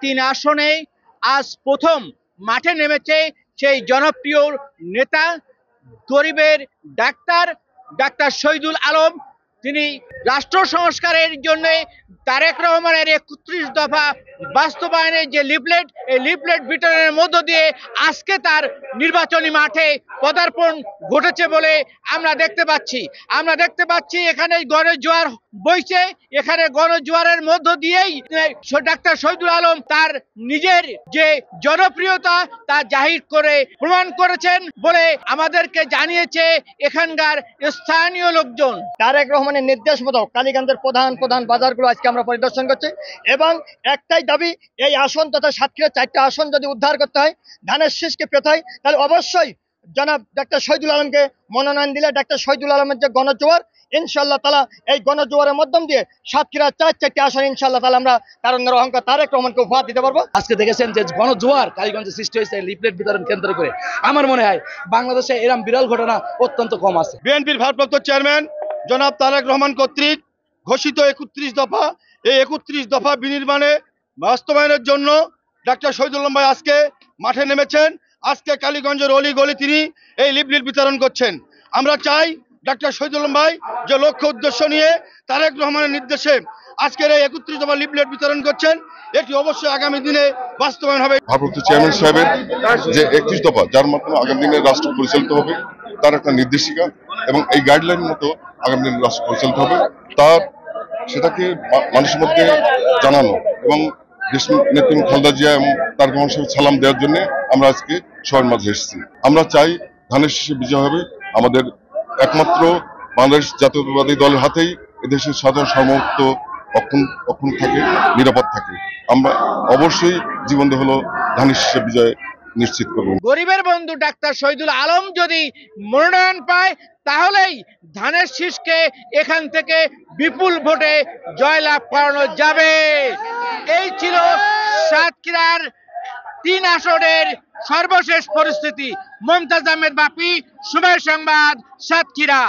3 আসনে আজ প্রথম মাঠে নেমেছে সেই জনপ্রিয় নেতা গরিবের ডাক্তার ডাক্তার শহীদুল আলম। তিনি রাষ্ট্র সংস্কারের জন্য তারেক রহমানের ৩১ দফা বাস্তবায়নের যে লিফলেট, এই লিফলেট বিতরণের মধ্য দিয়ে আজকে তার নির্বাচনী মাঠে পদার্পণ ঘটেছে বলে আমরা দেখতে পাচ্ছি এখানে গণজোয়ার বইছে। এখানে গণজোয়ারের মধ্য দিয়েই ডাক্তার শহীদুল আলম তার নিজের যে জনপ্রিয়তা তা জাহির করে প্রমাণ করেছেন বলে আমাদেরকে জানিয়েছে এখানকার স্থানীয় লোকজন। তারেক রহমানের নির্দেশ মতো কালীগঞ্জের প্রধান বাজারগুলো আজকে আমরা পরিদর্শন করছি এবং একটাই দাবি, এই আসন তথা সাতক্ষীরার 4টা আসন যদি উদ্ধার করতে হয়, ধানের শীষকে পেতে হয়, তাহলে অবশ্যই জনাব ডাক্তার শহীদুল আলমকে মনোনয়ন দিলে ডাক্তার শহীদুল আলমের যে গণজোয়ার, ইনশাআল্লাহ তাআলা এই গণজোয়ারের মাধ্যম দিয়ে সাতক্ষীরার 4টি আসন ইনশাআল্লাহ তাআলা আমরা তারুণ্যের অহংকার তারেক রহমানকে উপহার দিতে পারবো। আজকে দেখেছেন যে গণজোয়ার কালীগঞ্জে সৃষ্টি হয়েছে লিফলেট বিতরণ কেন্দ্র করে। আমার মনে হয় বাংলাদেশে এরকম বিরল ঘটনা অত্যন্ত কম আছে। বিএনপির ভারপ্রাপ্ত চেয়ারম্যান জনাব তারেক রহমান কর্তৃক ঘোষিত 31 দফা, এই 31 দফা বিনির্মাণে বাস্তবায়নের জন্য ডাক্তার শহীদুল আলম ভাই আজকে মাঠে নেমেছেন। আজকে কালীগঞ্জের অলি গলি তিনি এই লিফলেট বিতরণ করছেন। আমরা চাই ডাক্তার শহীদুল আলম ভাই যে লক্ষ্য উদ্দেশ্য নিয়ে তারেক রহমানের নির্দেশে আজকের এই 31 দফা লিফলেট বিতরণ করছেন, এটি অবশ্যই আগামী দিনে বাস্তবায়ন হবে। ভারপ্রাপ্ত চেয়ারম্যান সাহেবের যে 31 দফা, যার মাধ্যমে আগামী দিনে রাষ্ট্র পরিচালিত হবে, তার একটা নির্দেশিকা এবং এই গাইডলাইন মতো আগামী দিনে রাষ্ট্র পরিচালিত হবে, তার সেটাকে মানুষের মধ্যে জানানো এবং দেশ নেত্রী খালেদা জিয়া এবং তার সাহেব সালাম দেওয়ার জন্য আমরা আজকে সবার মাঝে এসেছি। আমরা চাই ধানের শীষে বিজয় হবে। আমাদের একমাত্র বাংলাদেশ জাতীয়তাবাদী দলের হাতেই এদেশের সাধারণ সার্বভৌমত্ব অক্ষুণ্ণ থাকে, নিরাপদ থাকে। আমরা অবশ্যই জীবন হলো ধানের শীষে বিজয় নিশ্চিত করব। গরিবের বন্ধু ডাক্তার শহীদুল আলম যদি মনোনয়ন পায় তাহলেই ধানের শীষকে এখান থেকে বিপুল ভোটে জয়লাভ করানো যাবে। এই ছিল সাতক্ষীরার 3 আসনের সর্বশেষ পরিস্থিতি। মুমতাজ আহমেদ বাপি, সময় সংবাদ, সাতক্ষীরা।